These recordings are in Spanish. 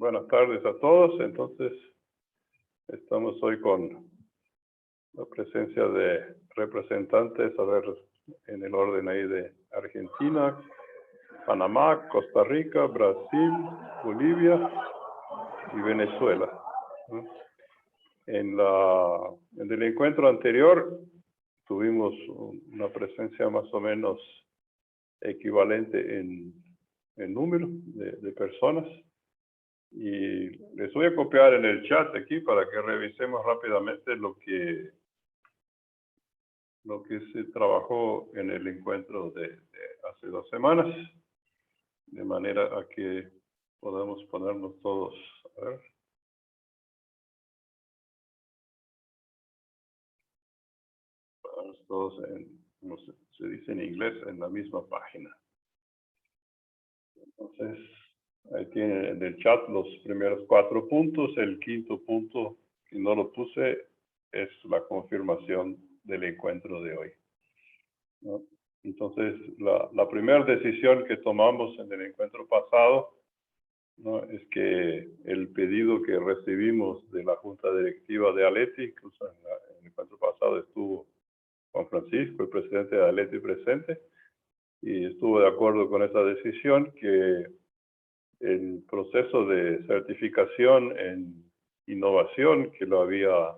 Buenas tardes a todos. Entonces, estamos hoy con la presencia de representantes, a ver, en el orden ahí de Argentina, Panamá, Costa Rica, Brasil, Bolivia y Venezuela, ¿no? En el encuentro anterior tuvimos una presencia más o menos equivalente en número de personas. Y les voy a copiar en el chat aquí para que revisemos rápidamente lo que se trabajó en el encuentro de hace 2 semanas, de manera a que podamos ponernos todos, a ver. Todos como se dice en inglés, en la misma página. Entonces, ahí tienen en el chat los primeros 4 puntos. El quinto punto, que no lo puse, es la confirmación del encuentro de hoy, ¿no? Entonces, la primera decisión que tomamos en el encuentro pasado, ¿no?, es que el pedido que recibimos de la Junta Directiva de ALETI, incluso en el encuentro pasado estuvo Juan Francisco, el presidente de ALETI, presente, y estuvo de acuerdo con esa decisión, que el proceso de certificación en innovación que lo había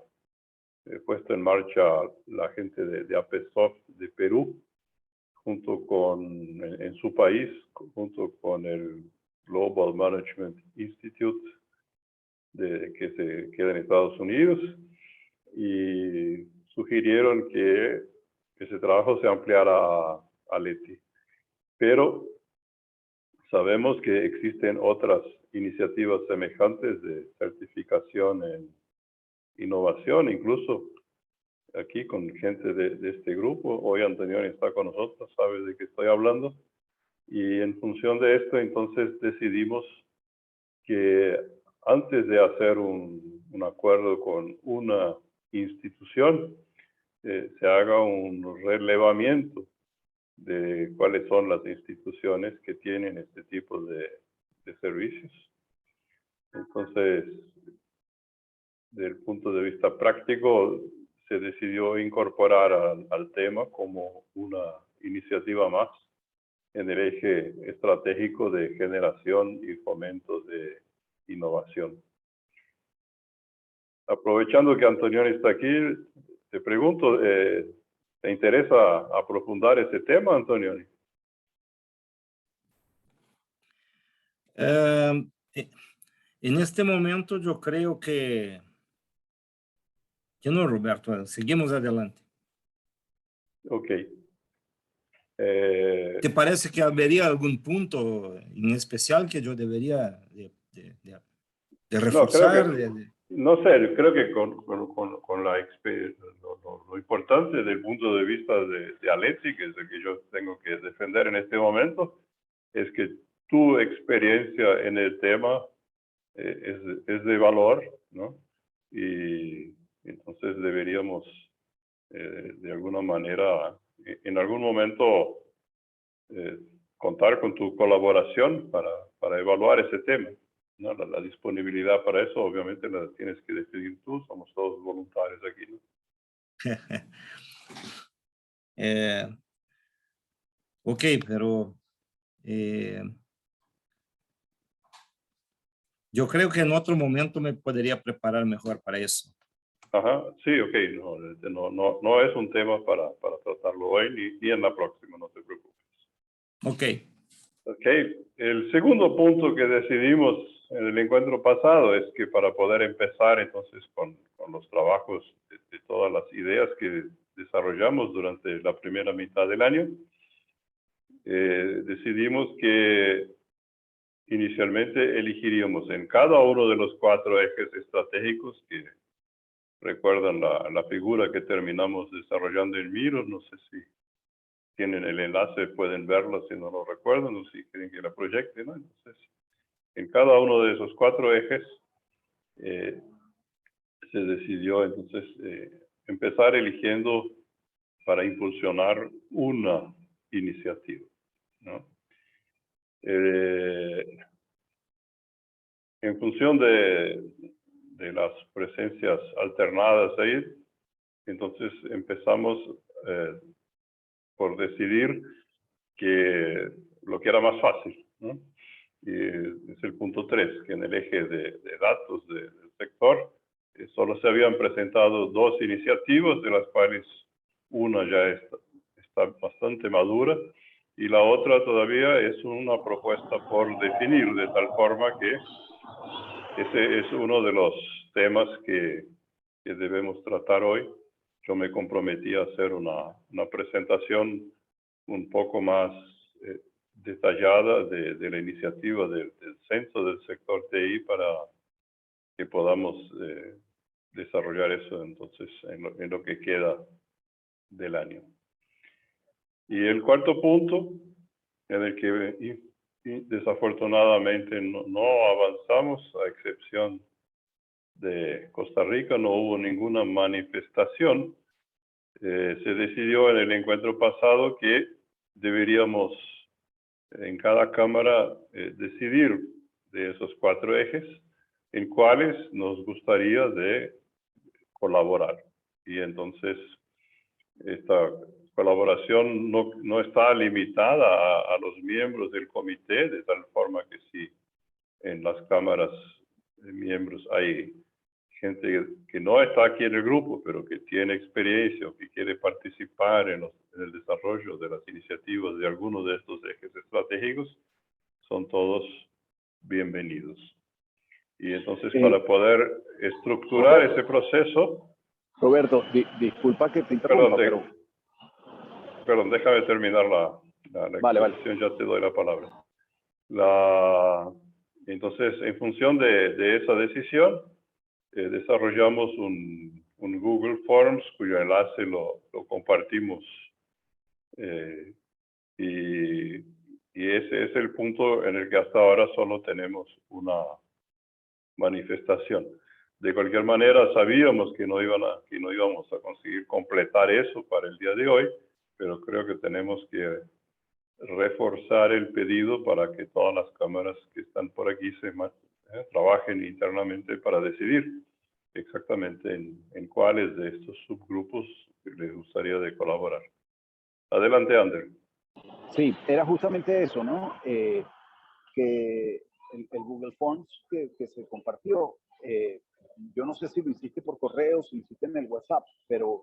puesto en marcha la gente de APESOF de Perú, junto con, en su país, junto con el Global Management Institute, que se queda en Estados Unidos, y sugirieron que ese trabajo se ampliara a LETI. Pero sabemos que existen otras iniciativas semejantes de certificación en innovación, incluso aquí con gente de este grupo. Hoy Antonio está con nosotros, sabe de qué estoy hablando. Y en función de esto, entonces decidimos que antes de hacer un acuerdo con una institución, se haga un relevamiento de cuáles son las instituciones que tienen este tipo de servicios. Entonces, desde el punto de vista práctico, se decidió incorporar al tema como una iniciativa más en el eje estratégico de generación y fomento de innovación. Aprovechando que Antonio está aquí, te pregunto, ¿te interesa aprofundar ese tema, Antonio? En este momento yo creo que no, Roberto, seguimos adelante. Ok. ¿Te parece que habría algún punto en especial que yo debería de reforzar? No sé, creo que con la experiencia, lo importante desde el punto de vista de ALETI, que es el que yo tengo que defender en este momento, es que tu experiencia en el tema es de valor, ¿no? Y entonces deberíamos, de alguna manera, en algún momento, contar con tu colaboración para evaluar ese tema, ¿no? La disponibilidad para eso, obviamente, la tienes que decidir tú. Somos todos voluntarios aquí, ¿no? Ok, pero yo creo que en otro momento me podría preparar mejor para eso. Ajá, sí, ok. No es un tema para tratarlo hoy ni en la próxima, no te preocupes. Ok. Ok, el segundo punto que decidimos en el encuentro pasado es que para poder empezar entonces con los trabajos de todas las ideas que desarrollamos durante la primera mitad del año, decidimos que inicialmente elegiríamos en cada uno de los 4 ejes estratégicos que recuerdan la figura que terminamos desarrollando en Miro. No sé si tienen el enlace, pueden verla si no lo recuerdan o si quieren que la proyecte, ¿no? Entonces, en cada uno de esos 4 ejes se decidió entonces empezar eligiendo para impulsionar una iniciativa, ¿no? en función de las presencias alternadas ahí, entonces empezamos por decidir que lo que era más fácil, ¿no? Y es el punto 3, que en el eje de datos del sector solo se habían presentado 2 iniciativas, de las cuales una ya está bastante madura y la otra todavía es una propuesta por definir, de tal forma que ese es uno de los temas que debemos tratar hoy. Yo me comprometí a hacer una presentación un poco más detallada de la iniciativa del censo del sector TI para que podamos desarrollar eso entonces en lo que queda del año. Y el cuarto punto, en el que desafortunadamente no avanzamos, a excepción de Costa Rica, no hubo ninguna manifestación. Se decidió en el encuentro pasado que deberíamos en cada cámara decidir de esos 4 ejes en cuáles nos gustaría de colaborar. Y entonces esta colaboración no está limitada a los miembros del comité, de tal forma que si en las cámaras de miembros hay gente que no está aquí en el grupo, pero que tiene experiencia o que quiere participar en el desarrollo de las iniciativas de algunos de estos ejes estratégicos, son todos bienvenidos. Y entonces para poder estructurar ese proceso... Roberto, disculpa que te interrumpa, Perdón, déjame terminar la exposición, ya te doy la palabra. Entonces, en función de esa decisión, desarrollamos un Google Forms cuyo enlace lo compartimos. Y ese es el punto en el que hasta ahora solo tenemos una manifestación. De cualquier manera, sabíamos que no íbamos a conseguir completar eso para el día de hoy, pero creo que tenemos que reforzar el pedido para que todas las cámaras que están por aquí trabajen internamente para decidir exactamente en cuáles de estos subgrupos les gustaría de colaborar. Adelante, Ander. Sí, era justamente eso, ¿no? Que el Google Forms que se compartió, yo no sé si lo hiciste por correo, si lo hiciste en el WhatsApp, pero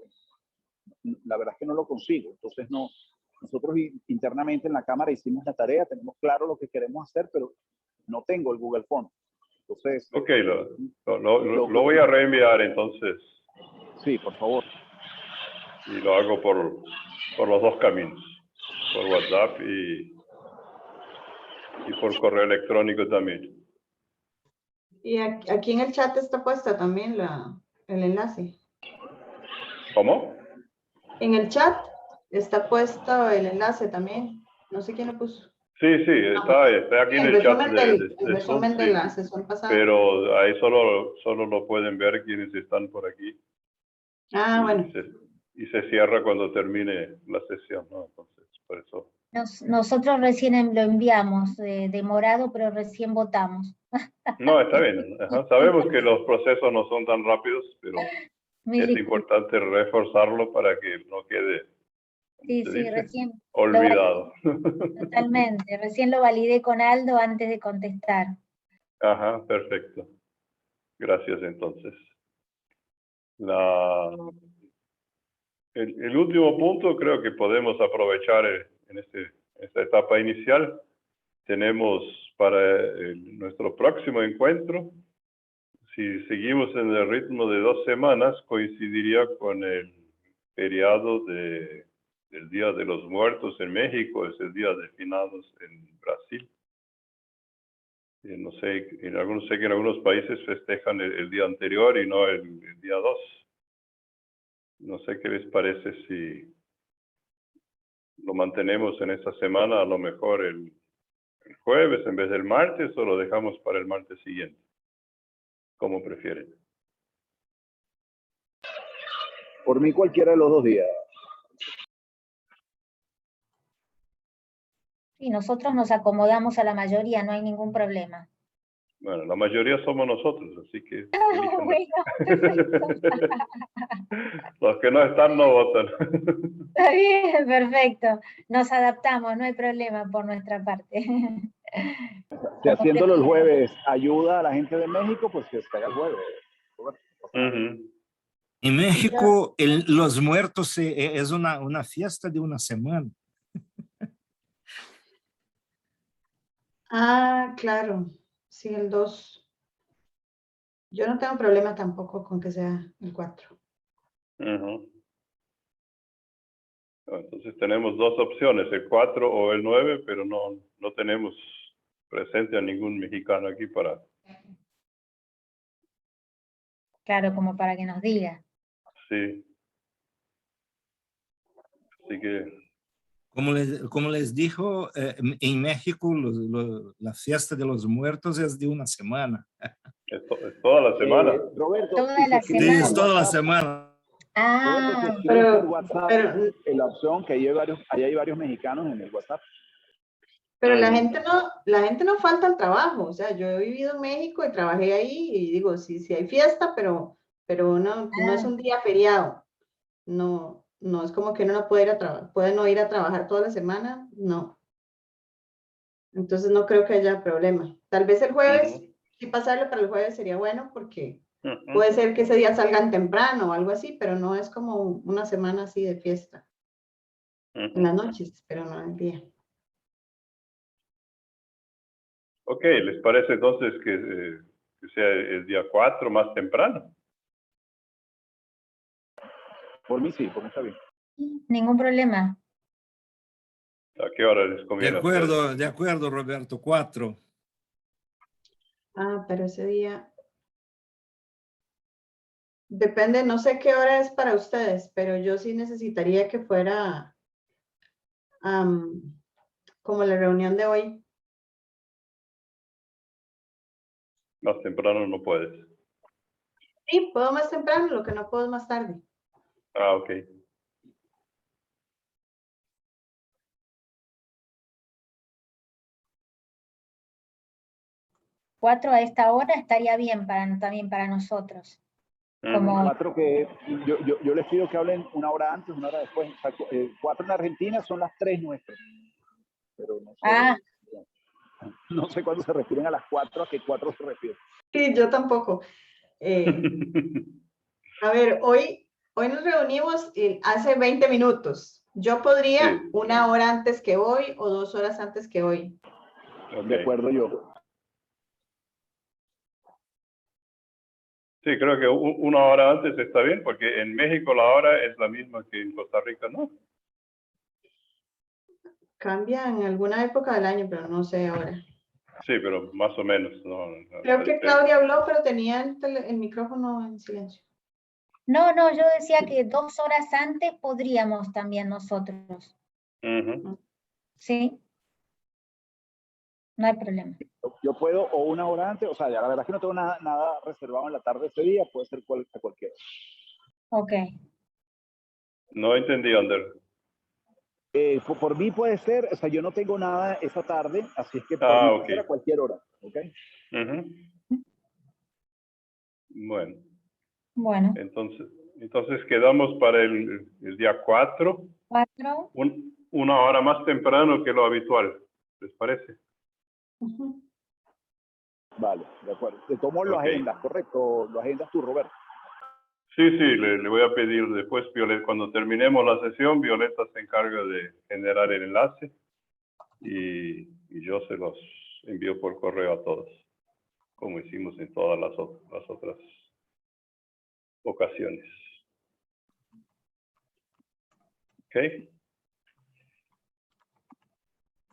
la verdad es que no lo consigo. Entonces, nosotros internamente en la Cámara hicimos la tarea, tenemos claro lo que queremos hacer, pero no tengo el Google Forms. Entonces... Ok, lo voy a reenviar entonces. Sí, por favor. Y lo hago por los 2 caminos, por WhatsApp y por correo electrónico también. Y aquí en el chat está puesta también el enlace. ¿Cómo? En el chat está puesto el enlace también. No sé quién lo puso. Sí, está aquí en el chat el resumen de la sesión pasada. Pero ahí solo lo pueden ver quienes están por aquí. Bueno. Y se cierra cuando termine la sesión, ¿no? Entonces, por eso. Nosotros recién lo enviamos, demorado, pero recién votamos. No, está bien. Ajá. Sabemos que los procesos no son tan rápidos, pero es importante reforzarlo para que no quede recién olvidado. Totalmente, recién lo validé con Aldo antes de contestar. Ajá, perfecto. Gracias entonces. El último punto creo que podemos aprovechar en esta etapa inicial. Tenemos para nuestro próximo encuentro, si seguimos en el ritmo de 2 semanas, coincidiría con el feriado del Día de los Muertos en México, es el Día de Finados en Brasil. No sé, sé que en algunos países festejan el día anterior y no el día 2. No sé qué les parece si lo mantenemos en esta semana, a lo mejor el jueves en vez del martes, o lo dejamos para el martes siguiente. Como prefieren. Por mí cualquiera de los 2 días. Sí, nosotros nos acomodamos a la mayoría, no hay ningún problema. Bueno, la mayoría somos nosotros, así que Bueno, perfecto. los que no están no votan. Está bien, perfecto. Nos adaptamos, no hay problema por nuestra parte. Si haciéndolo el jueves ayuda a la gente de México, pues que se haga el jueves. Ujú. En México, los muertos es una fiesta de una semana. Ah, claro. Sí, el 2. Yo no tengo problema tampoco con que sea el 4. Ujú. Entonces tenemos dos opciones, el 4 o el 9, pero no tenemos presente a ningún mexicano aquí para... Claro, como para que nos diga. Sí. Así que... Como les dijo, en México la fiesta de los muertos es de una semana. Es toda la semana. Roberto, Toda y se la escriben Sí, semana. es por toda la WhatsApp. semana. Roberto, se Ah, escriben por Pero, WhatsApp pero, en la opción que ahí hay varios mexicanos en el WhatsApp. pero la Ujú. gente no falta al trabajo. O sea, yo he vivido en México y trabajé ahí y digo, sí, sí hay fiesta, pero no es un día feriado. No, no es como que uno no puede ir a trabajar, puede no ir a trabajar toda la semana, no. Entonces no creo que haya problema. Tal vez el jueves, Ujú. sí pasarlo para el jueves sería bueno porque Ujú. puede ser que ese día salgan temprano o algo así, pero no es como una semana así de fiesta. En las Ujú. noches, pero no en el día. Ok, ¿les parece entonces que sea el día 4 más temprano? Por mí sí, por mí está bien. ningún problema. ¿A qué hora les conviene a ustedes? De acuerdo, Roberto, 4. Ah, pero ese día, depende, no sé qué hora es para ustedes, pero yo sí necesitaría que fuera como la reunión de hoy. Más temprano no puedes. Sí, puedo más temprano, lo que no puedo es más tarde. Ah, ok. 4 a esta hora estaría bien también para nosotros. Ujú. Como, 4 que yo les pido que hablen una hora antes, una hora después. O sea, 4 en Argentina son las 3 nuestras. Pero ah, no sé cuándo se refieren a las 4, a qué 4 se refieren. Sí, yo tampoco. A ver, hoy nos reunimos hace 20 minutos. Yo podría Sí, una hora antes que hoy o 2 horas antes que hoy. ok. De acuerdo yo. Sí, creo que una hora antes está bien, porque en México la hora es la misma que en Costa Rica, ¿no? Cambia en alguna época del año, pero no sé ahora. Sí, pero más o menos, ¿no? Creo La que diferencia. Claudia habló, pero tenía el micrófono en silencio. no, yo decía que 2 horas antes podríamos también nosotros. Ujú. Sí, no hay problema. Yo puedo o una hora antes, o sea, ya la verdad es que no tengo nada reservado en la tarde de ese día, puede ser cualquiera. Ok, No entendí, Ander. Por mí puede ser, o sea, yo no tengo nada esa tarde, así es que por mí Ah, puede ok. ser a cualquier hora, ¿ok? Ujú. Bueno, bueno, entonces quedamos para el día 4, 4. una hora más temprano que lo habitual, ¿les parece? Ujú. Vale, de acuerdo. Te tomo lo Ok. agendas, correcto, lo agendas tú, Roberto. Sí, le voy a pedir después, Violeta, cuando terminemos la sesión, Violeta se encarga de generar el enlace y yo se los envío por correo a todos, como hicimos en todas las otras ocasiones. ¿Ok?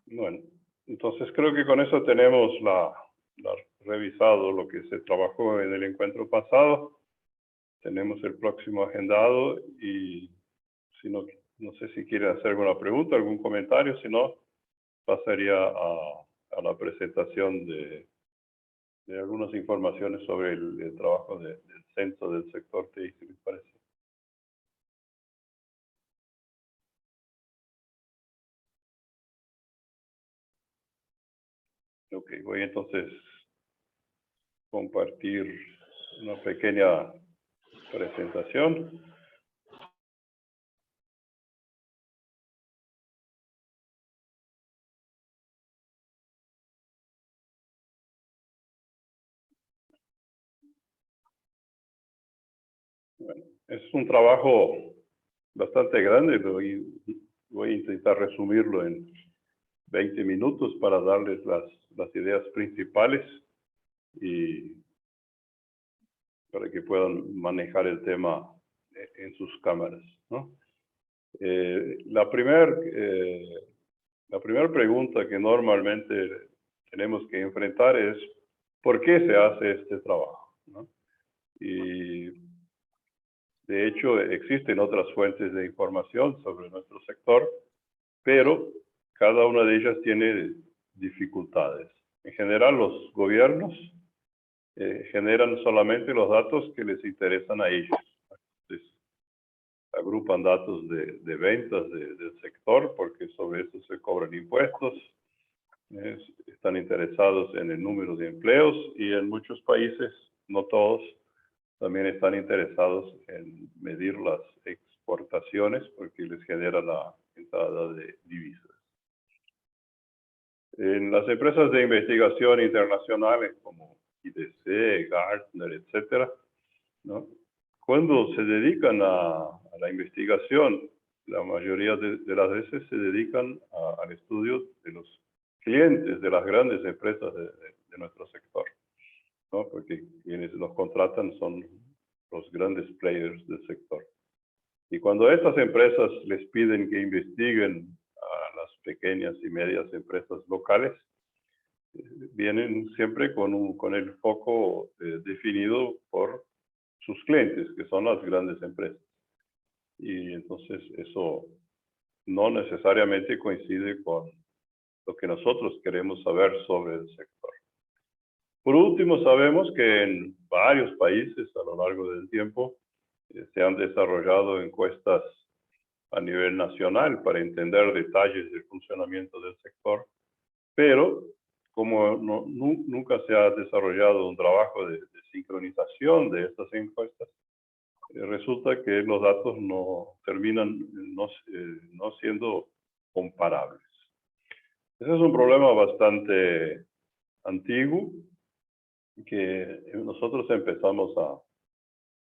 Bueno, entonces creo que con eso tenemos revisado lo que se trabajó en el encuentro pasado. Tenemos el próximo agendado y si no sé si quieren hacer alguna pregunta, algún comentario, si no, pasaría a la presentación de algunas informaciones sobre el trabajo del censo del sector TI, si les parece. Ok, voy entonces compartir una pequeña presentación. Bueno, es un trabajo bastante grande, voy a intentar resumirlo en 20 minutos para darles las ideas principales y para que puedan manejar el tema en sus cámaras, ¿no? La primera pregunta que normalmente tenemos que enfrentar es ¿por qué se hace este trabajo, ¿no? Y de hecho existen otras fuentes de información sobre nuestro sector, pero cada una de ellas tiene dificultades. En general, los gobiernos generan solamente los datos que les interesan a ellos. Entonces, agrupan datos de ventas del sector porque sobre eso se cobran impuestos. Están interesados en el número de empleos y en muchos países, no todos, también están interesados en medir las exportaciones porque les genera la entrada de divisas. En las empresas de investigación internacionales como IDC, Gartner, etcétera, ¿no? Cuando se dedican a la investigación, la mayoría de las veces se dedican al estudio de los clientes de las grandes empresas de nuestro sector, ¿no? Porque quienes los contratan son los grandes players del sector. Y cuando a estas empresas les piden que investiguen a las pequeñas y medias empresas locales, vienen siempre con el foco definido por sus clientes, que son las grandes empresas. Y entonces eso no necesariamente coincide con lo que nosotros queremos saber sobre el sector. Por último, sabemos que en varios países a lo largo del tiempo se han desarrollado encuestas a nivel nacional para entender detalles del funcionamiento del sector, pero como nunca se ha desarrollado un trabajo de sincronización de estas encuestas, resulta que los datos no terminan no siendo comparables. Ese es un problema bastante antiguo que nosotros empezamos a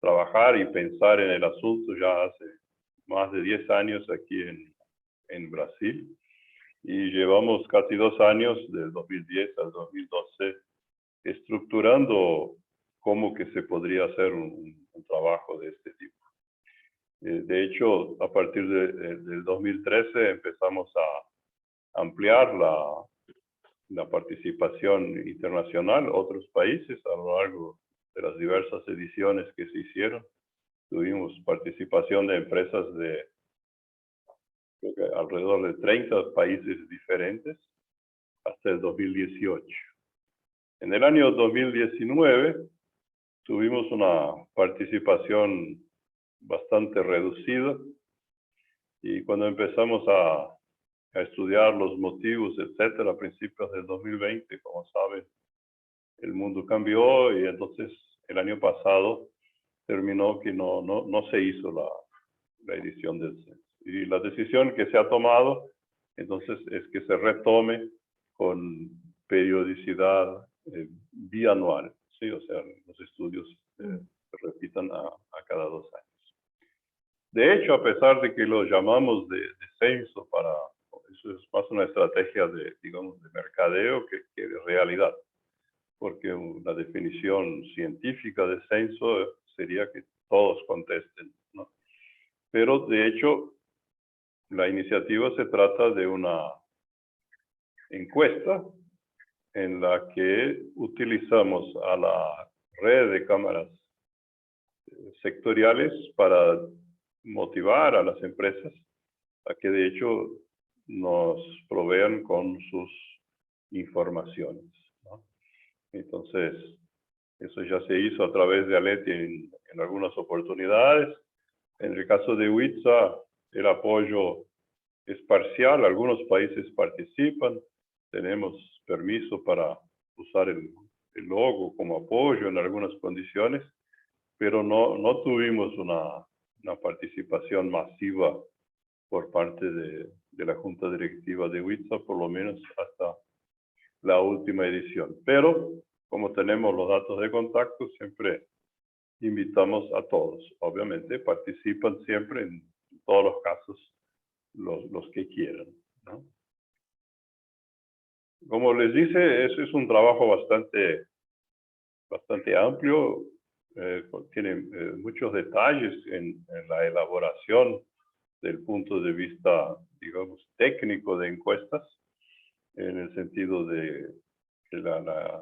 trabajar y pensar en el asunto ya hace más de 10 años aquí en Brasil y llevamos casi 2 años, del 2010 al 2012, estructurando cómo que se podría hacer un trabajo de este tipo. De hecho, a partir del 2013 empezamos a ampliar la participación internacional a otros países a lo largo de las diversas ediciones que se hicieron. Tuvimos participación de empresas de alrededor de 30 países diferentes hasta el 2018. En el año 2019 tuvimos una participación bastante reducida y cuando empezamos a estudiar los motivos, etcétera, a principios del 2020, como saben, el mundo cambió y entonces el año pasado terminó que no se hizo la edición del censo. Y la decisión que se ha tomado entonces es que se retome con periodicidad bianual, ¿sí? O sea, los estudios se repitan a cada 2 años. De hecho, a pesar de que lo llamamos de censo, eso es más una estrategia de, digamos, de mercadeo que de realidad, porque la definición científica de censo sería que todos contesten, ¿no? Pero de hecho, la iniciativa se trata de una encuesta en la que utilizamos a la red de cámaras sectoriales para motivar a las empresas a que de hecho nos provean con sus informaciones, ¿no? Entonces, eso ya se hizo a través de Aleti en algunas oportunidades. En el caso de WITSA, el apoyo es parcial, algunos países participan, tenemos permiso para usar el el logo como apoyo en algunas condiciones, pero no tuvimos una participación masiva por parte de la Junta Directiva de WITSA, por lo menos hasta la última edición. Pero como tenemos los datos de contacto, siempre invitamos a todos. Obviamente participan siempre en todos los casos los que quieran, ¿no? Como les dice, eso es un trabajo bastante amplio, tiene muchos detalles en la elaboración del punto de vista, digamos, técnico de encuestas, en el sentido de que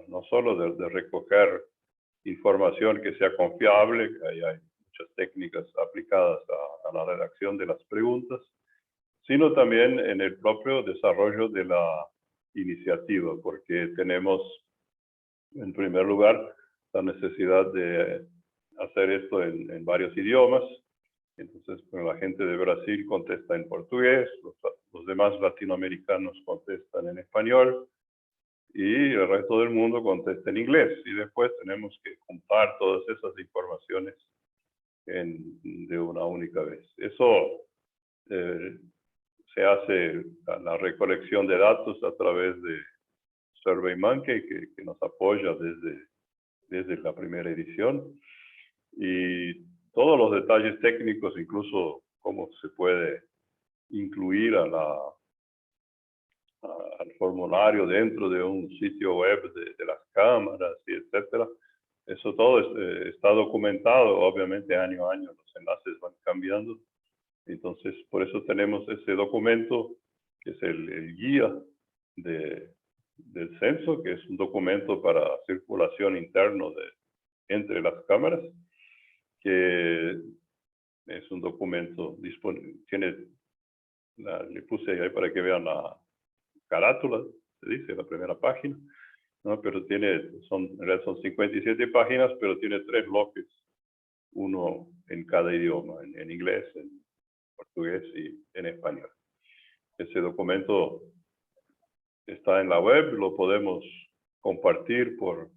no solo de recoger información que sea confiable, que hay muchas técnicas aplicadas a la redacción de las preguntas, sino también en el propio desarrollo de la iniciativa, porque tenemos, en primer lugar, la necesidad de hacer esto en varios idiomas. Entonces, pues, la gente de Brasil contesta en portugués, los demás latinoamericanos contestan en español, y el resto del mundo contesta en inglés. Y después tenemos que juntar todas esas informaciones de una única vez. Eso se hace la recolección de datos a través de SurveyMonkey, que nos apoya desde la primera edición. Y todos los detalles técnicos, incluso cómo se puede incluir al formulario dentro de un sitio web de las cámaras, y etcétera. Eso todo está documentado, obviamente año a año los enlaces van cambiando. Entonces, por eso tenemos ese documento, que es el guía del censo, que es un documento para circulación interno entre las cámaras, que es un documento disponible, le puse ahí para que vean la carátula, se dice, la primera página, ¿no? Pero en realidad son 57 páginas, pero tiene 3 bloques, uno en cada idioma, en inglés, en portugués y en español. Ese documento está en la web, lo podemos compartir por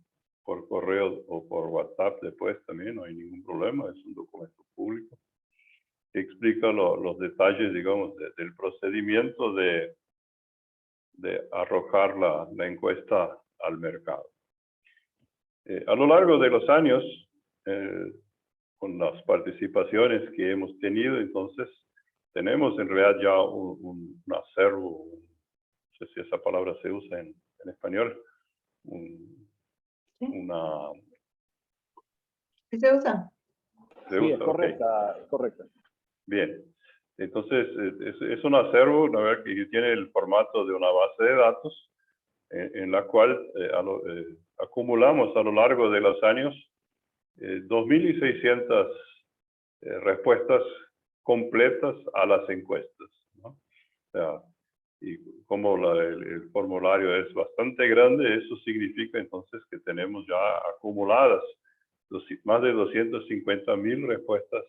correo o por WhatsApp después también, no hay ningún problema, es un documento público que explica los detalles, digamos, del procedimiento de arrojar la encuesta al mercado. A lo largo de los años, con las participaciones que hemos tenido, entonces tenemos en realidad ya un acervo, no sé si esa palabra se usa en español, ¿Sí se usa? Sí, es correcta, es correcta. Bien, entonces es un acervo, ¿no?, que tiene el formato de una base de datos, en la cual acumulamos a lo largo de los años 2.600 respuestas completas a las encuestas, ¿no? O sea, y como el formulario es bastante grande, eso significa entonces que tenemos ya acumuladas más de 250.000 respuestas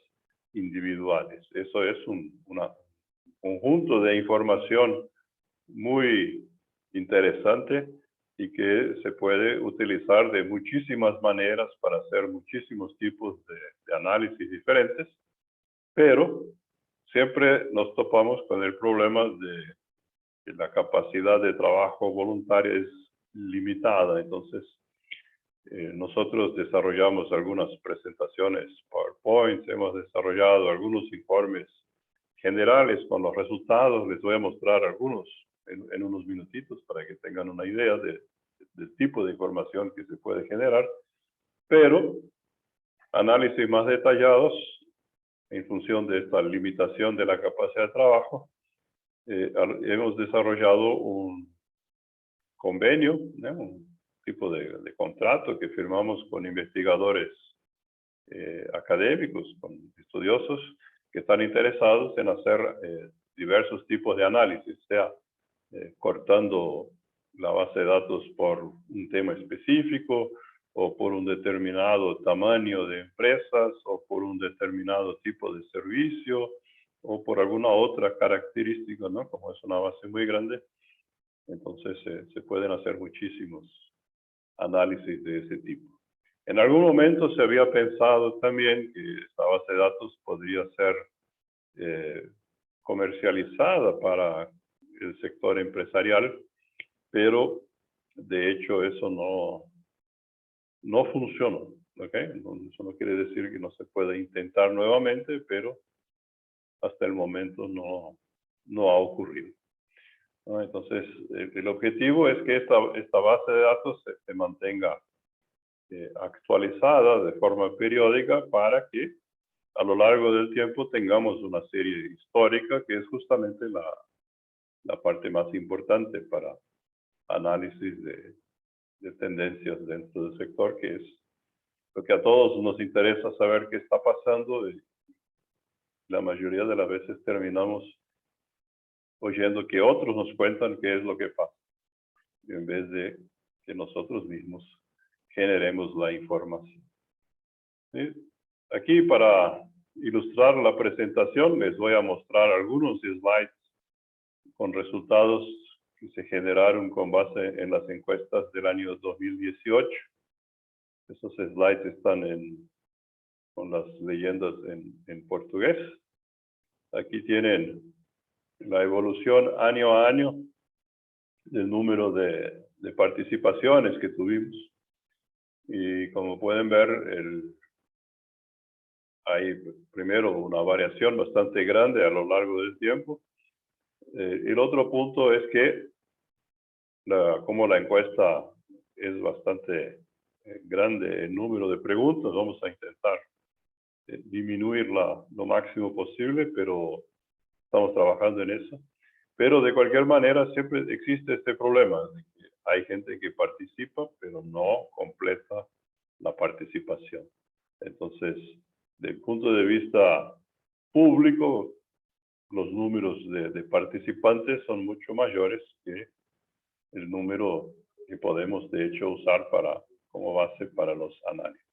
individuales. Eso es un conjunto de información muy interesante y que se puede utilizar de muchísimas maneras para hacer muchísimos tipos de análisis diferentes, pero siempre nos topamos con el problema de que la capacidad de trabajo voluntaria es limitada. Entonces, nosotros desarrollamos algunas presentaciones PowerPoint, hemos desarrollado algunos informes generales con los resultados. Les voy a mostrar algunos en unos minutitos para que tengan una idea del tipo de información que se puede generar, pero análisis más detallados en función de esta limitación de la capacidad de trabajo. Hemos desarrollado un convenio, ¿no?, un tipo de contrato que firmamos con investigadores académicos, con estudiosos que están interesados en hacer diversos tipos de análisis, sea cortando la base de datos por un tema específico, o por un determinado tamaño de empresas, o por un determinado tipo de servicio, o por alguna otra característica, ¿no? Como es una base muy grande, entonces se pueden hacer muchísimos análisis de ese tipo. En algún momento se había pensado también que esta base de datos podría ser comercializada para el sector empresarial, pero de hecho eso no funcionó. ¿Okay? Eso no quiere decir que no se pueda intentar nuevamente, pero hasta el momento no ha ocurrido, ¿no? Entonces, el objetivo es que esta base de datos se mantenga actualizada de forma periódica para que a lo largo del tiempo tengamos una serie histórica que es justamente la parte más importante para análisis de tendencias dentro del sector, que es lo que a todos nos interesa saber qué está pasando, y la mayoría de las veces terminamos oyendo que otros nos cuentan qué es lo que pasa, en vez de que nosotros mismos generemos la información. ¿Sí? Aquí, para ilustrar la presentación, les voy a mostrar algunos slides con resultados que se generaron con base en las encuestas del año 2018. Esos slides están con las leyendas en portugués. Aquí tienen la evolución año a año del número de participaciones que tuvimos. Y como pueden ver, hay primero una variación bastante grande a lo largo del tiempo. El otro punto es que como la encuesta es bastante grande en número de preguntas, vamos a intentar disminuirla lo máximo posible, pero estamos trabajando en eso. Pero de cualquier manera siempre existe este problema de que hay gente que participa, pero no completa la participación. Entonces, desde el punto de vista público, los números de participantes son mucho mayores que el número que podemos de hecho usar como base para los análisis.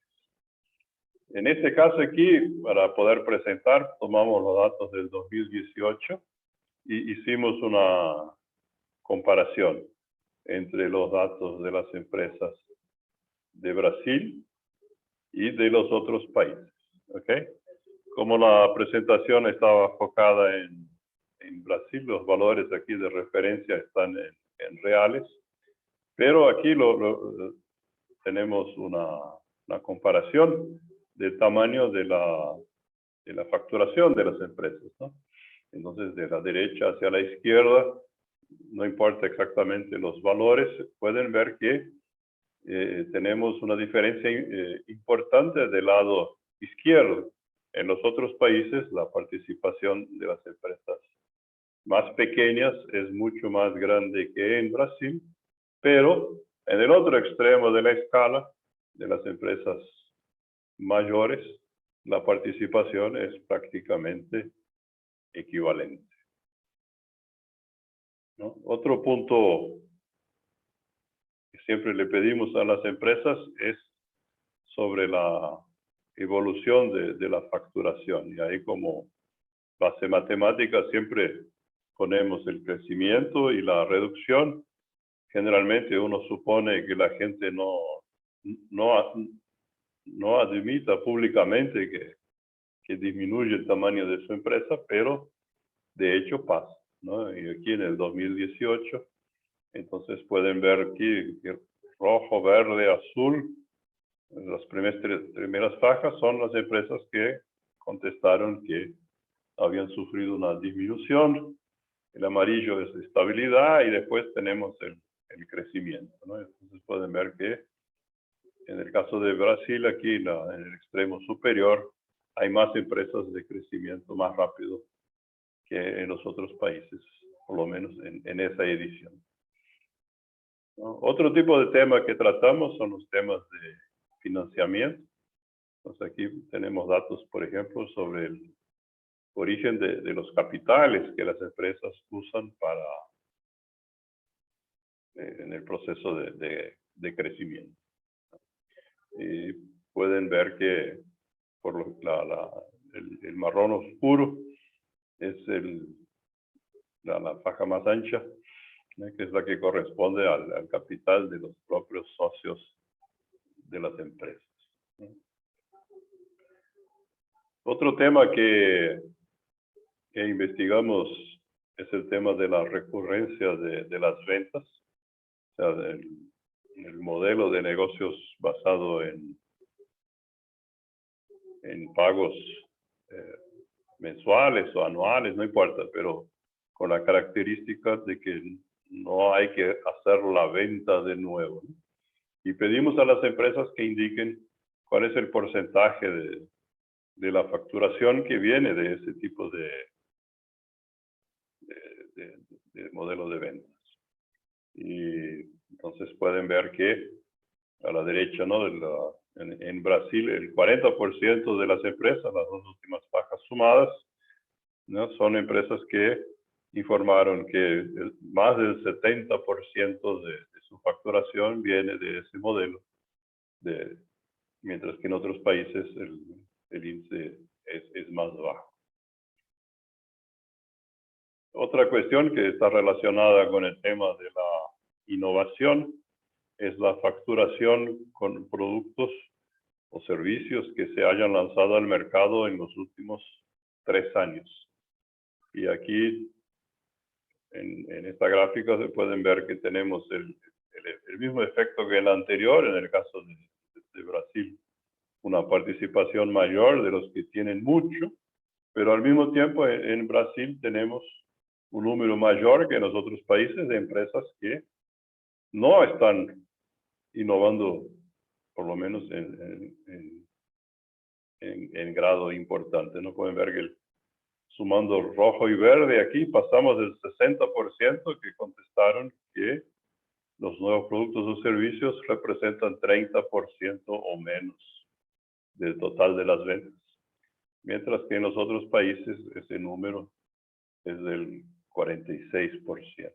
En este caso aquí, para poder presentar, tomamos los datos del 2018 y hicimos una comparación entre los datos de las empresas de Brasil y de los otros países. ¿Okay? Como la presentación estaba enfocada en Brasil, los valores aquí de referencia están en reales, pero aquí tenemos una comparación del tamaño de la facturación de las empresas, ¿no? Entonces, de la derecha hacia la izquierda, no importa exactamente los valores, pueden ver que tenemos una diferencia importante del lado izquierdo. En los otros países, la participación de las empresas más pequeñas es mucho más grande que en Brasil, pero en el otro extremo de la escala, de las empresas mayores, la participación es prácticamente equivalente, ¿no? Otro punto que siempre le pedimos a las empresas es sobre la evolución de la facturación. Y ahí, como base matemática, siempre ponemos el crecimiento y la reducción. Generalmente uno supone que la gente no admita públicamente que disminuye el tamaño de su empresa, pero de hecho pasa, ¿no? Y aquí en el 2018, entonces pueden ver aquí rojo, verde, azul. Las primeras fajas son las empresas que contestaron que habían sufrido una disminución. El amarillo es estabilidad y después tenemos el crecimiento, ¿no? Entonces pueden ver que en el caso de Brasil, aquí en el extremo superior, hay más empresas de crecimiento más rápido que en los otros países, por lo menos en esa edición, ¿no? Otro tipo de tema que tratamos son los temas de financiamiento. Entonces aquí tenemos datos, por ejemplo, sobre el origen de los capitales que las empresas usan en el proceso de crecimiento. Y pueden ver que por el marrón oscuro es la faja más ancha, que es la que corresponde al capital de los propios socios de las empresas. Otro tema que investigamos es el tema de la recurrencia de las ventas, o sea, el modelo de negocios basado en pagos mensuales o anuales, no importa, pero con la característica de que no hay que hacer la venta de nuevo, ¿no? Y pedimos a las empresas que indiquen cuál es el porcentaje de la facturación que viene de ese tipo de modelo de ventas. Y entonces pueden ver que a la derecha, ¿no? En Brasil, el 40% de las empresas, las dos últimas bajas sumadas, ¿no? Son empresas que informaron que más del 70% de su facturación viene de ese modelo, mientras que en otros países el índice es más bajo. Otra cuestión que está relacionada con el tema de la innovación es la facturación con productos o servicios que se hayan lanzado al mercado en los últimos 3 años. Y aquí, en esta gráfica, se pueden ver que tenemos el mismo efecto que el anterior, en el caso de Brasil, una participación mayor de los que tienen mucho, pero al mismo tiempo en Brasil tenemos un número mayor que en los otros países de empresas que no están innovando, por lo menos en grado importante. No pueden ver que sumando rojo y verde aquí pasamos del 60% que contestaron que los nuevos productos o servicios representan 30% o menos del total de las ventas. Mientras que en los otros países ese número es del 46%.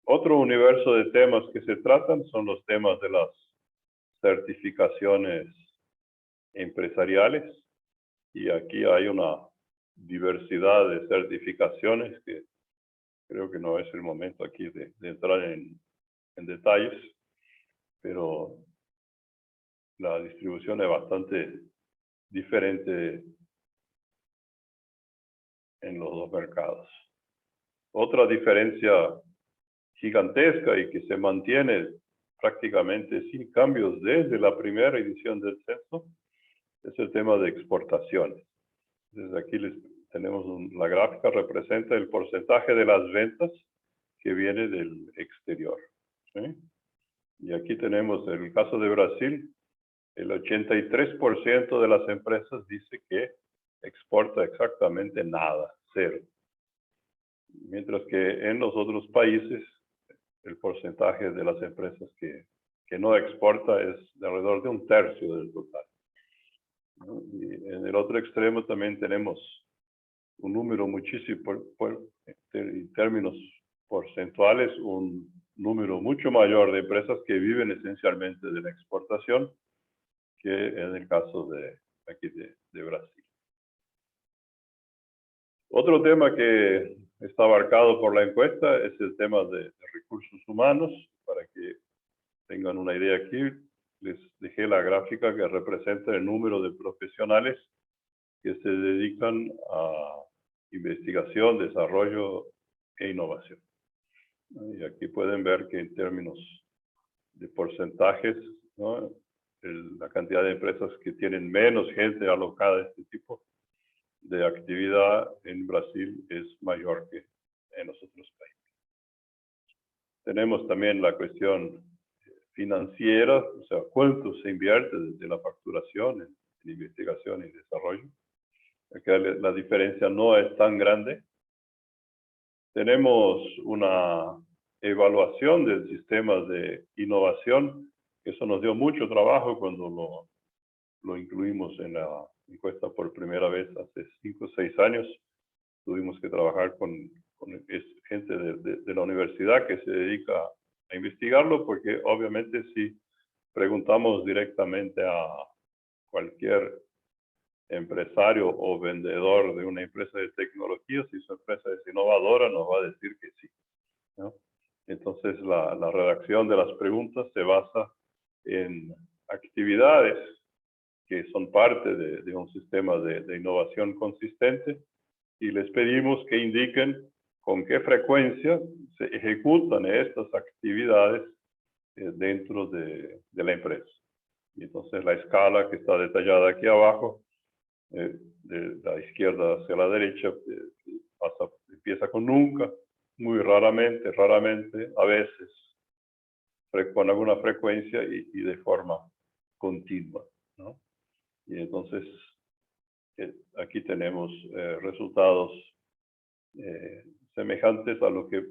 Otro universo de temas que se tratan son los temas de las certificaciones empresariales. Y aquí hay una diversidad de certificaciones que creo que no es el momento aquí de entrar en detalles, pero la distribución es bastante diferente en los dos mercados. Otra diferencia gigantesca y que se mantiene prácticamente sin cambios desde la primera edición del censo es el tema de exportaciones. Desde aquí tenemos la gráfica, representa el porcentaje de las ventas que viene del exterior, ¿sí? Y aquí tenemos en el caso de Brasil, el 83% de las empresas dice que exporta exactamente nada, cero. Mientras que en los otros países, el porcentaje de las empresas que no exporta es de alrededor de 1/3 del total, ¿no? Y en el otro extremo también tenemos un número muchísimo, en términos porcentuales, un número mucho mayor de empresas que viven esencialmente de la exportación que en el caso de aquí de Brasil. Otro tema que está abarcado por la encuesta es el tema de recursos humanos. Para que tengan una idea aquí, les dejé la gráfica que representa el número de profesionales que se dedican a investigación, desarrollo e innovación. Y aquí pueden ver que en términos de porcentajes, ¿no? La cantidad de empresas que tienen menos gente alocada a este tipo de actividad en Brasil es mayor que en los otros países. Tenemos también la cuestión financiera, o sea, cuánto se invierte desde la facturación en investigación y desarrollo. Acá la diferencia no es tan grande. Tenemos una evaluación del sistema de innovación, que eso nos dio mucho trabajo cuando lo incluimos en la encuesta por primera vez hace 5 o 6 años. Tuvimos que trabajar con gente de la universidad que se dedica a investigarlo, porque obviamente si preguntamos directamente a cualquier empresario o vendedor de una empresa de tecnología, si su empresa es innovadora, nos va a decir que sí, ¿no? Entonces, la redacción de las preguntas se basa en actividades que son parte de un sistema de innovación consistente, y les pedimos que indiquen con qué frecuencia se ejecutan estas actividades dentro de la empresa. Y entonces la escala que está detallada aquí abajo, de la izquierda hacia la derecha, empieza con nunca, muy raramente, a veces, con alguna frecuencia y de forma continua, ¿no? Y entonces aquí tenemos resultados semejantes a lo que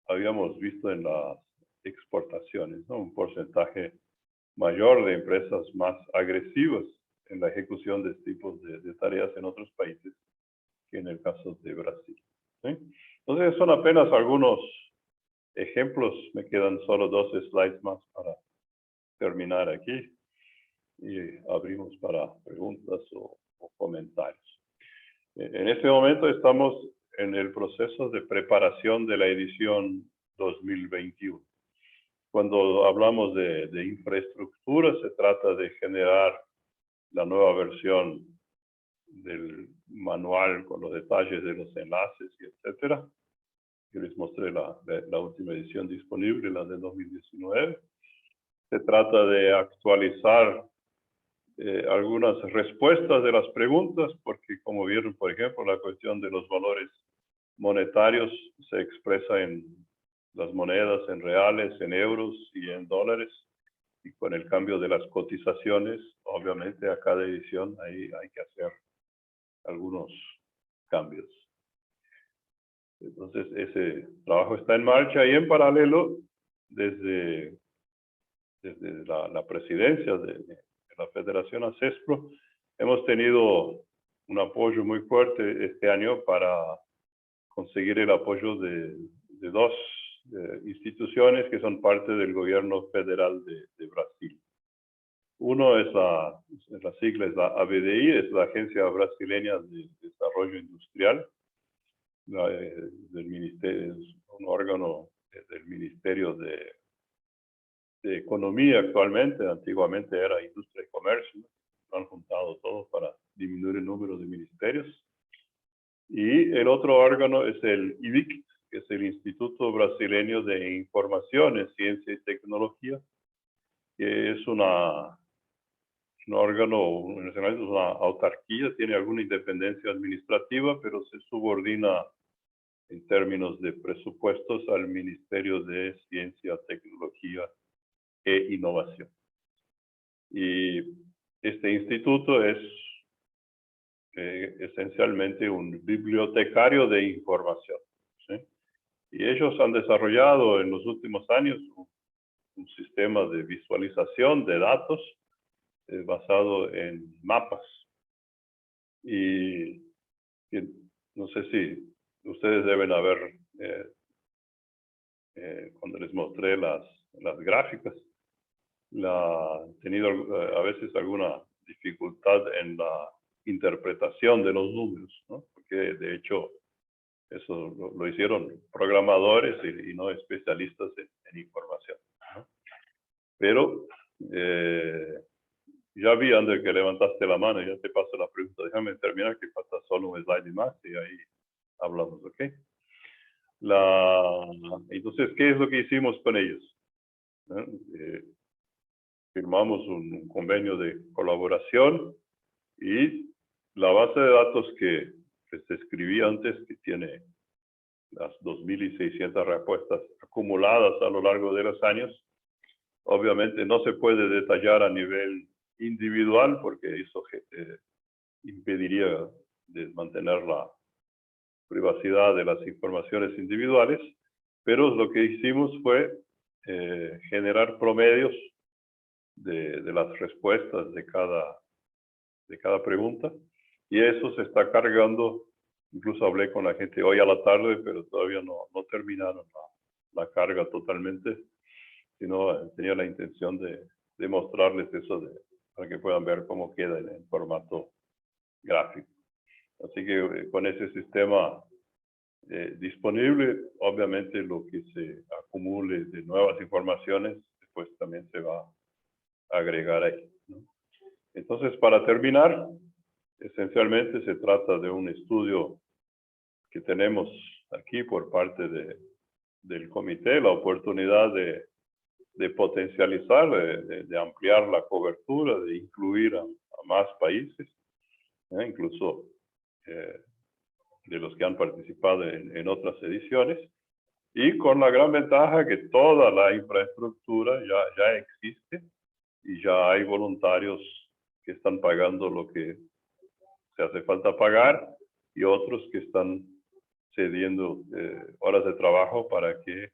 habíamos visto en las exportaciones, ¿no? Un porcentaje mayor de empresas más agresivas en la ejecución de este tipo de tareas en otros países que en el caso de Brasil, ¿sí? Entonces son apenas algunos ejemplos. Me quedan solo 2 slides más para terminar aquí y abrimos para preguntas o comentarios. En este momento estamos en el proceso de preparación de la edición 2021. Cuando hablamos de infraestructura, se trata de generar la nueva versión del manual con los detalles de los enlaces y etcétera. Yo les mostré la última edición disponible, la de 2019. Se trata de actualizar algunas respuestas de las preguntas, porque como vieron, por ejemplo, la cuestión de los valores monetarios se expresa en las monedas, en reales, en euros y en dólares, y con el cambio de las cotizaciones, obviamente a cada edición ahí hay que hacer algunos cambios. Entonces ese trabajo está en marcha, y en paralelo, desde la presidencia de la Federación ACESPRO, hemos tenido un apoyo muy fuerte este año para conseguir el apoyo de 2 instituciones que son parte del gobierno federal de Brasil. Uno es la sigla es la ABDI, es la Agencia Brasileña de Desarrollo Industrial, del ministerio, es un órgano del Ministerio de Economía actualmente. Antiguamente era Industria y Comercio. Lo han juntado todos para disminuir el número de ministerios. Y el otro órgano es el IBIC, que es el Instituto Brasileño de Información en Ciencia y Tecnología, que es un órgano nacional, es una autarquía, tiene alguna independencia administrativa, pero se subordina en términos de presupuestos al Ministerio de Ciencia, Tecnología e Innovación. Y este instituto es esencialmente un bibliotecario de información, ¿sí? Y ellos han desarrollado en los últimos años un sistema de visualización de datos basado en mapas. Y no sé si ustedes deben haber, cuando les mostré las gráficas, tenido a veces alguna dificultad en la interpretación de los números, ¿no? Porque de hecho eso lo hicieron programadores y no especialistas en información, ¿no? Pero ya vi, André, que levantaste la mano, ya te paso la pregunta. Déjame terminar, que falta solo un slide más y ahí hablamos, ¿ok? Entonces, ¿qué es lo que hicimos con ellos? Firmamos un convenio de colaboración, y la base de datos que se escribía antes, que tiene las 2.600 respuestas acumuladas a lo largo de los años, obviamente no se puede detallar a nivel individual, porque eso impediría de mantener la privacidad de las informaciones individuales, pero lo que hicimos fue generar promedios de las respuestas de cada pregunta, y eso se está cargando. Incluso hablé con la gente hoy a la tarde, pero todavía no terminaron la carga totalmente, sino tenía la intención de mostrarles eso para que puedan ver cómo queda en formato gráfico. Así que con ese sistema disponible, obviamente lo que se acumule de nuevas informaciones, después también se va a agregar ahí, ¿no? Entonces, para terminar, esencialmente se trata de un estudio que tenemos aquí por parte del comité, la oportunidad de potencializar, de ampliar la cobertura, de incluir a más países, incluso de los que han participado en otras ediciones, y con la gran ventaja que toda la infraestructura ya existe y ya hay voluntarios que están pagando lo que se hace falta pagar y otros que están cediendo horas de trabajo para que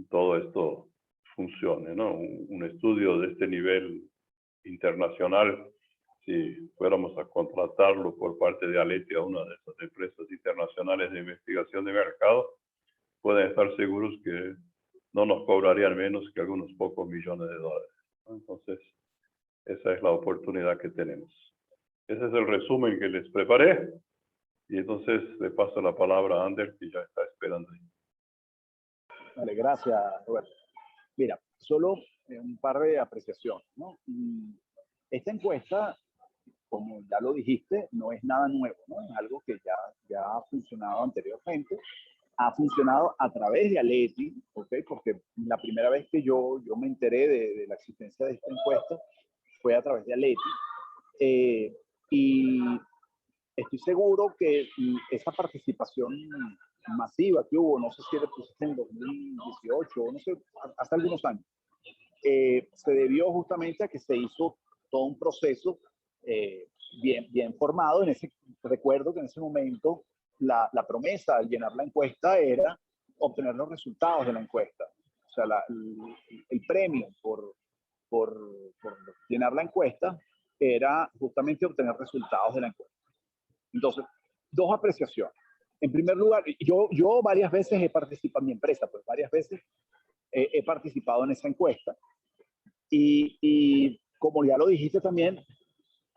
todo esto funcione, ¿no? Un estudio de este nivel internacional, si fuéramos a contratarlo por parte de Aleti a una de esas empresas internacionales de investigación de mercado, pueden estar seguros que no nos cobrarían menos que algunos pocos millones de dólares, ¿no? Entonces, esa es la oportunidad que tenemos. Ese es el resumen que les preparé. Y entonces le paso la palabra a Ander, que ya está esperando ahí. Vale, gracias, Roberto. Mira, solo un par de apreciaciones, ¿no? Esta encuesta, como ya lo dijiste, no es nada nuevo, ¿no? Es algo que ya ha funcionado anteriormente. Ha funcionado a través de Aleti, ¿ok? Porque la primera vez que yo me enteré de la existencia de esta encuesta fue a través de Aleti. Y estoy seguro que esa participación masiva que hubo, no sé si pusiste en 2018, no sé, hasta algunos años, se debió justamente a que se hizo todo un proceso bien formado. Recuerdo que en ese momento la promesa al llenar la encuesta era obtener los resultados de la encuesta. O sea, el premio por llenar la encuesta era justamente obtener resultados de la encuesta. Entonces, dos apreciaciones. En primer lugar, yo varias veces he participado, mi empresa, pues varias veces he participado en esa encuesta. Y como ya lo dijiste también,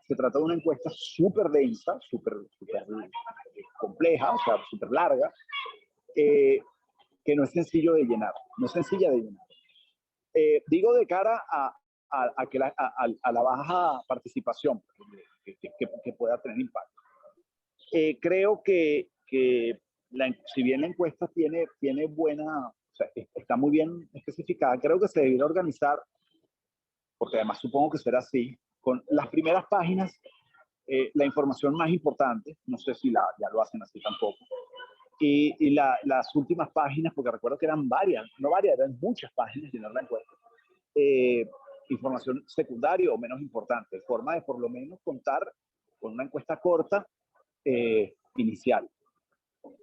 se trata de una encuesta súper densa, súper compleja, o sea, súper larga, que no es sencillo de llenar, no es sencilla de llenar. Digo de cara a la baja participación que pueda tener impacto. Creo que si bien la encuesta tiene buena, o sea, está muy bien especificada, creo que se debería organizar, porque además supongo que será así, con las primeras páginas, la información más importante, no sé si ya lo hacen así tampoco, y las últimas páginas, porque recuerdo que eran varias, no varias, eran muchas páginas llenar la encuesta. Información secundaria o menos importante, forma de por lo menos contar con una encuesta corta inicial.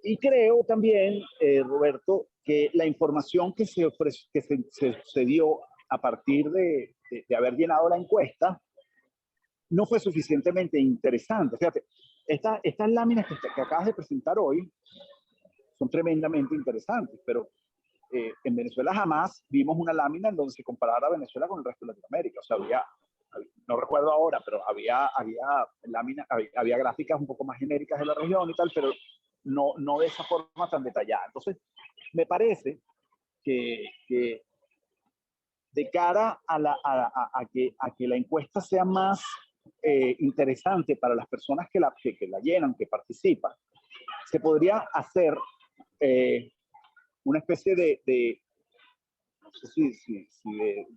Y creo también, Roberto, que la información que se dio a partir de haber llenado la encuesta no fue suficientemente interesante. Fíjate, estas láminas que acabas de presentar hoy son tremendamente interesantes, pero en Venezuela jamás vimos una lámina en donde se comparara Venezuela con el resto de Latinoamérica. O sea, no recuerdo ahora, pero había gráficas un poco más genéricas de la región y tal, pero no de esa forma tan detallada. Entonces, me parece que de cara a que la encuesta sea más interesante para las personas que la llenan, que participan, se podría hacer una especie no sé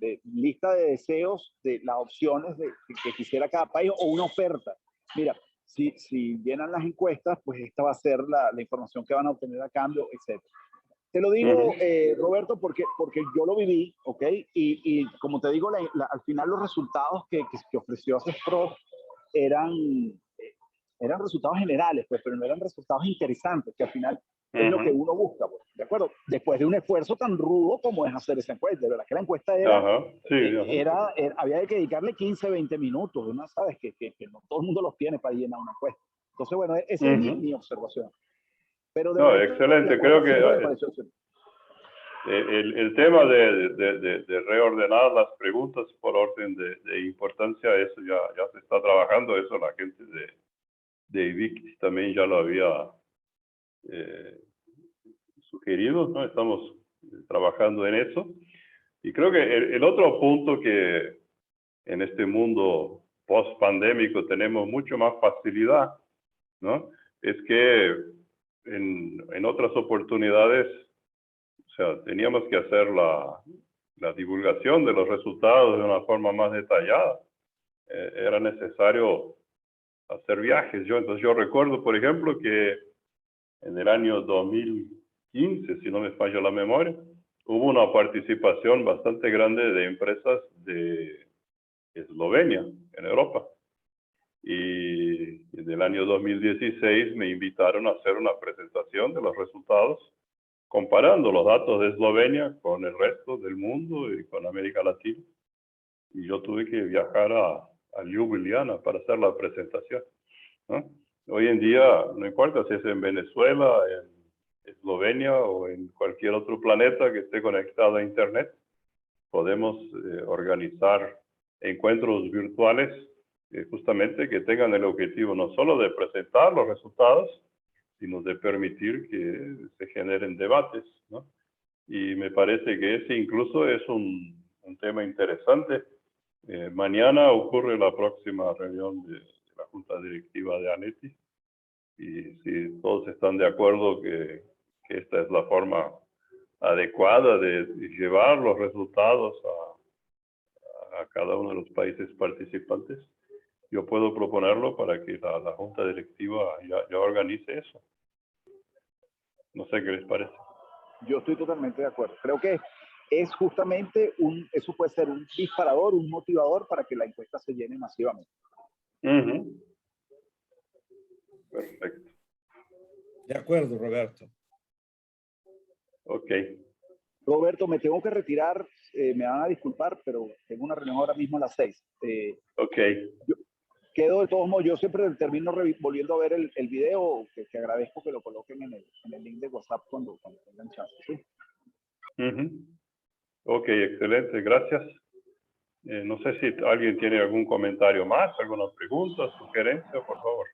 de lista de deseos de las opciones que quisiera cada país, o una oferta. Mira, si llenan las encuestas, pues esta va a ser la información que van a obtener a cambio, etc. Te lo digo, Roberto, porque yo lo viví, ¿ok? Y como te digo, al final los resultados que ofreció CESPROD eran resultados generales, pues, pero no eran resultados interesantes, que al final es lo que uno busca, pues, ¿de acuerdo? Después de un esfuerzo tan rudo como es hacer esa encuesta. De verdad que la encuesta había que dedicarle 15, 20 minutos, ¿no? Sabes que no todo el mundo los tiene para llenar una encuesta. Entonces, bueno, esa es mi observación. Pero no, excelente. Creo que el tema de reordenar las preguntas por orden de importancia, eso ya se está trabajando. Eso la gente de IVIC también ya lo había sugerido, ¿no? Estamos trabajando en eso. Y creo que el otro punto que en este mundo post-pandémico tenemos mucho más facilidad, ¿no? Es que en otras oportunidades, o sea, teníamos que hacer la divulgación de los resultados de una forma más detallada. Era necesario hacer viajes. Entonces yo recuerdo, por ejemplo, que en el año 2015, si no me falla la memoria, hubo una participación bastante grande de empresas de Eslovenia, en Europa. Y en el año 2016 me invitaron a hacer una presentación de los resultados, comparando los datos de Eslovenia con el resto del mundo y con América Latina. Y yo tuve que viajar a Ljubljana para hacer la presentación, ¿no? Hoy en día, no importa si es en Venezuela, en Eslovenia o en cualquier otro planeta que esté conectado a Internet, podemos organizar encuentros virtuales justamente que tengan el objetivo no solo de presentar los resultados, sino de permitir que se generen debates, ¿no? Y me parece que ese incluso es un tema interesante. Mañana ocurre la próxima reunión de la Junta Directiva de ANETI, y si todos están de acuerdo que esta es la forma adecuada de llevar los resultados a cada uno de los países participantes, yo puedo proponerlo para que la Junta Directiva ya organice eso. No sé qué les parece. Yo estoy totalmente de acuerdo. Creo que es justamente eso puede ser un disparador, un motivador para que la encuesta se llene masivamente. Perfecto. De acuerdo, Roberto. Ok. Roberto, me tengo que retirar, me van a disculpar, pero tengo una reunión ahora mismo a las 6. Ok. Quedo de todos modos, yo siempre termino volviendo a ver el video, que agradezco que lo coloquen en el link de WhatsApp cuando tengan chance, ¿sí? Ok, excelente, gracias. No sé si alguien tiene algún comentario más, alguna pregunta, sugerencia, por favor.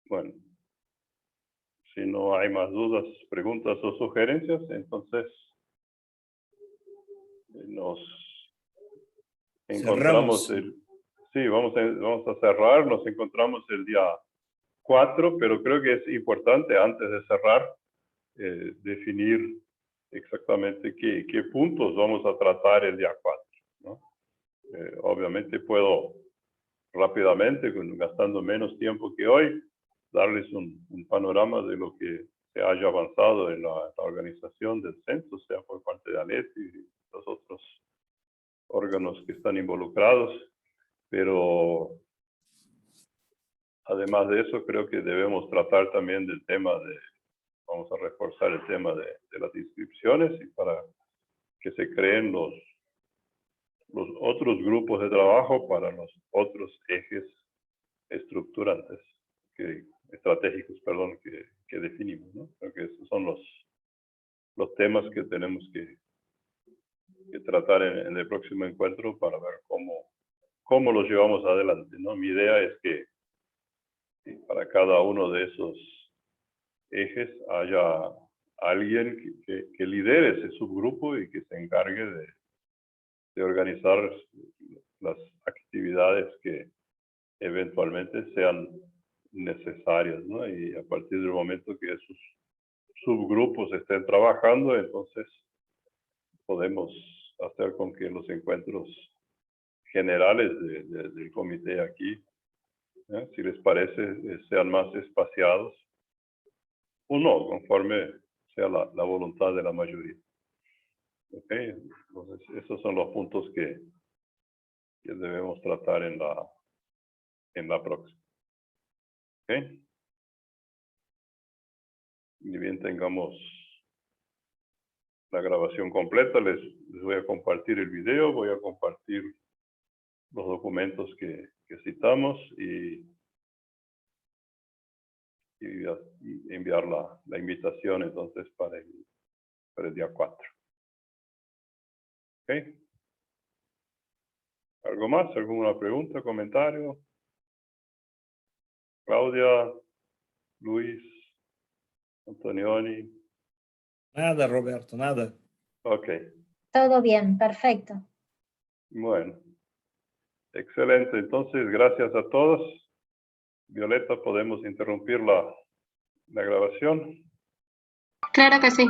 Bueno, si no hay más dudas, preguntas o sugerencias, entonces nos encontramos sí, vamos a cerrar, nos encontramos el día 4, pero creo que es importante antes de cerrar definir exactamente qué puntos vamos a tratar el día 4, ¿no? Obviamente puedo rápidamente, gastando menos tiempo que hoy, darles un panorama de lo que se haya avanzado en la organización del censo, sea por parte de ANET y los otros órganos que están involucrados, pero además de eso creo que debemos tratar también del tema vamos a reforzar el tema de las inscripciones y para que se creen los otros grupos de trabajo para los otros ejes estructurantes, estratégicos, perdón, que definimos, ¿no? Creo que esos son los temas que tenemos que tratar en el próximo encuentro para ver cómo los llevamos adelante, ¿no? Mi idea es que para cada uno de esos ejes haya alguien que lidere ese subgrupo y que se encargue de organizar las actividades que eventualmente sean necesarias, ¿no? Y a partir del momento que esos subgrupos estén trabajando, entonces podemos hacer con que los encuentros generales del comité aquí, si les parece, sean más espaciados o no, conforme sea la voluntad de la mayoría. ¿Ok? Entonces, esos son los puntos que debemos tratar en la próxima. ¿Ok? Y bien tengamos la grabación completa, les voy a compartir el video, voy a compartir los documentos que citamos y y enviar la invitación entonces para el día 4. ¿Ok? ¿Algo más? ¿Alguna pregunta, comentario? Claudia, Luis, Antonioni. Nada, Roberto, nada. Ok, Todo bien, perfecto. bueno. Excelente, entonces gracias a todos. Violeta, ¿podemos interrumpir la grabación? Claro que sí.